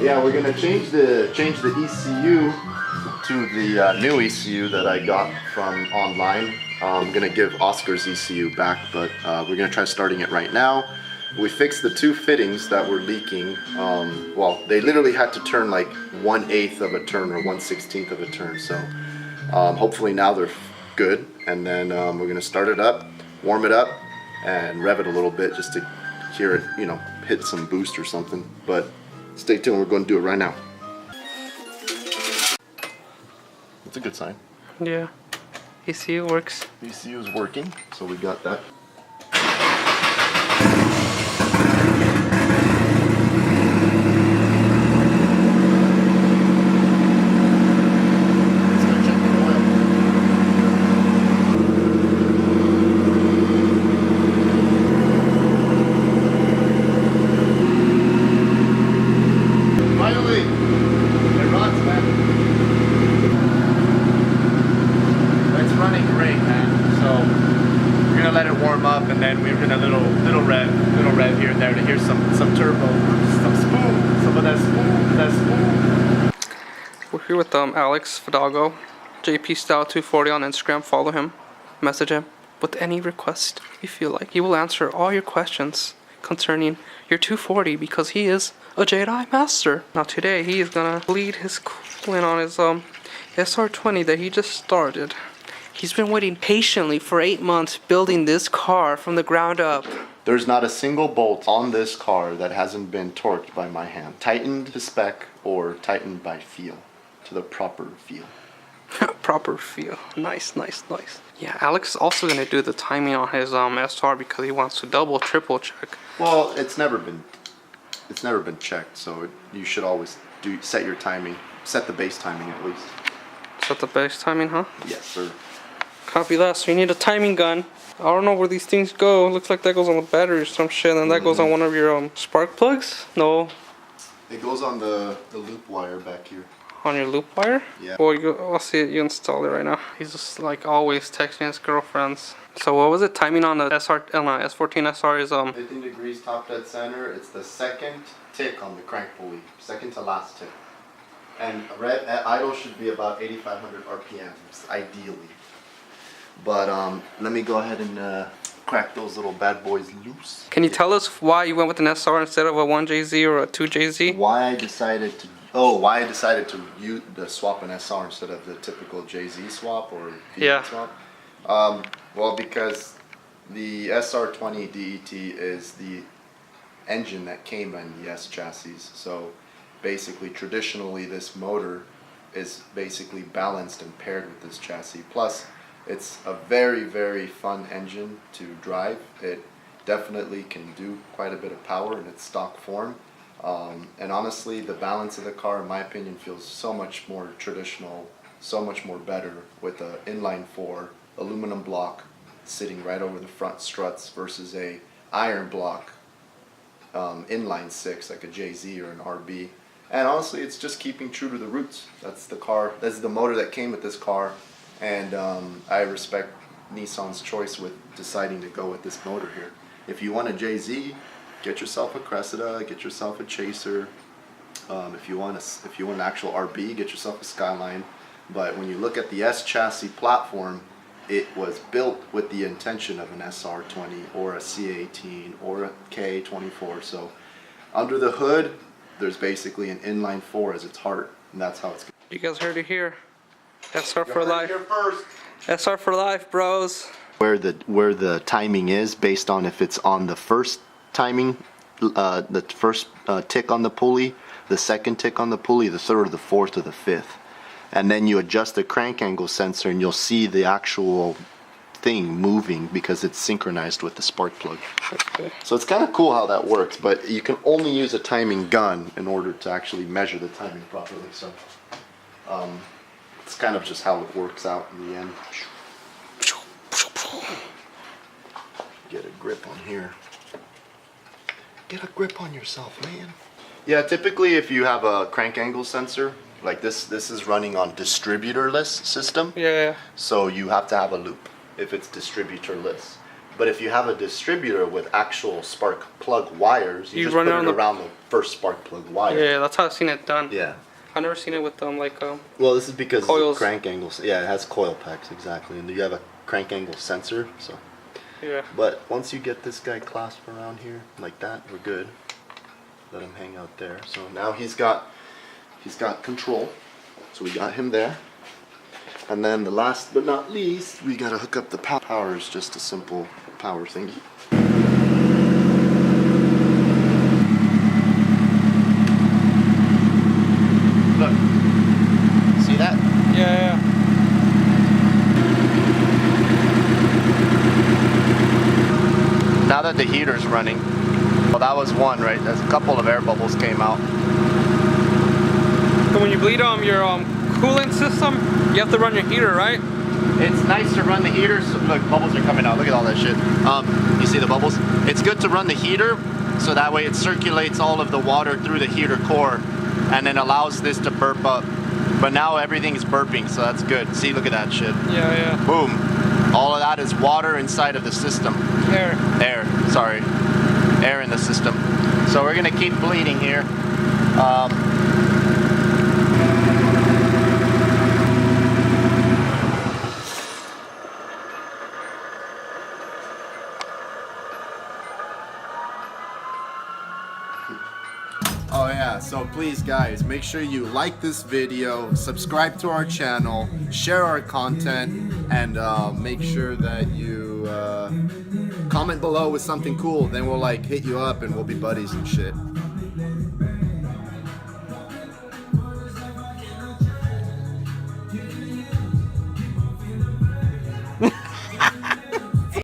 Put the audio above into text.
Yeah, we're gonna change the ECU to the new ECU that I got from online. I'm gonna give Oscar's ECU back, but we're gonna try starting it right now. We fixed the two fittings that were leaking. Well, they literally had to turn like 1/8 of a turn or 1/16 of a turn. So hopefully now they're good, and then we're gonna start it up, warm it up, and rev it a little bit just to hear it, you know, hit some boost or something. But stay tuned, we're going to do it right now. That's a good sign. Yeah, ECU works. ECU is working, so we got that. And then we're gonna little rev here and there to hear some turbo, some spoon, some of that spoon. We're here with Alex Fidalgo, JP Style 240 on Instagram. Follow him, message him with any request you feel like. He will answer all your questions concerning your 240 because he is a Jedi master. Now today he is gonna bleed his coolant on his SR20 that he just started. He's been waiting patiently for 8 months building this car from the ground up. There's not a single bolt on this car that hasn't been torqued by my hand. Tightened to spec or tightened by feel, to the proper feel. Proper feel. Nice, nice, nice. Yeah, Alex is also going to do the timing on his SR because he wants to double, triple check. Well, it's never been checked, so you should always set your timing, set the base timing at least. Set the base timing, huh? Yes, sir. Copy that. So you need a timing gun. I don't know where these things go. Looks like that goes on the battery or some shit, and that goes on one of your spark plugs. No. It goes on the loop wire back here. On your loop wire? Yeah. Well, I'll see it. You install it right now. He's just like always texting his girlfriends. So what was it? Timing on the S14 SR is 15 degrees top dead center. It's the second tick on the crank pulley. Second to last tick. And idle should be about 8,500 RPMs, ideally. But let me go ahead and crack those little bad boys loose. Can you tell us why you went with an SR instead of a 1JZ or a 2JZ? Why I decided to swap an SR instead of the typical JZ swap or V8 swap? Well, because the SR20DET is the engine that came in the S chassis. So basically, traditionally, this motor is basically balanced and paired with this chassis. Plus, it's a very, very fun engine to drive. It definitely can do quite a bit of power in its stock form. And honestly, the balance of the car, in my opinion, feels so much more traditional, so much more better with an inline 4 aluminum block sitting right over the front struts versus a iron block inline 6 like a JZ or an RB. And honestly, it's just keeping true to the roots. That's the car. That's the motor that came with this car. And I respect Nissan's choice with deciding to go with this motor here. If you want a JZ, get yourself a Cressida, get yourself a Chaser. If you want an actual RB, get yourself a Skyline. But when you look at the S chassis platform, it was built with the intention of an SR20 or a C18 or a K24. So under the hood, there's basically an inline 4 as its heart, and that's how it's. You guys heard it here. SR for life. Here first. SR for life, bros. Where the timing is based on if it's on the first timing, the first tick on the pulley, the second tick on the pulley, the third, the fourth, or the fifth, and then you adjust the crank angle sensor, and you'll see the actual thing moving because it's synchronized with the spark plug. Okay. So it's kind of cool how that works, but you can only use a timing gun in order to actually measure the timing properly. So. It's kind of just how it works out in the end. Get a grip on here. Get a grip on yourself, man. Yeah, typically if you have a crank angle sensor, like this is running on distributorless system. Yeah. So you have to have a loop if it's distributorless. But if you have a distributor with actual spark plug wires, you just run put it it on the- around the first spark plug wire. Yeah, that's how I've seen it done. Yeah. I've never seen it with like Well, this is because coils. the crank angles. Yeah, it has coil packs exactly, and you have a crank angle sensor. So. yeah. But once you get this guy clasped around here like that, we're good. Let him hang out there. So now he's got control. So we got him there. And then the last but not least, we gotta hook up the power. Is just a simple power thingy. Look, see that? Yeah. Now that the heater's running, well, that was one, right? There's a couple of air bubbles came out. So when you bleed your coolant system, you have to run your heater, right? It's nice to run the heater. So, look, bubbles are coming out. Look at all that shit. You see the bubbles? It's good to run the heater, so that way it circulates all of the water through the heater core, and then allows this to burp up. But now everything's burping, so that's good. See, look at that shit. Yeah. Boom. All of that is water inside of the system. Air. Sorry. Air in the system. So we're gonna keep bleeding here. Oh yeah, so please guys, make sure you like this video, subscribe to our channel, share our content, and make sure that you comment below with something cool. Then we'll like hit you up and we'll be buddies and shit.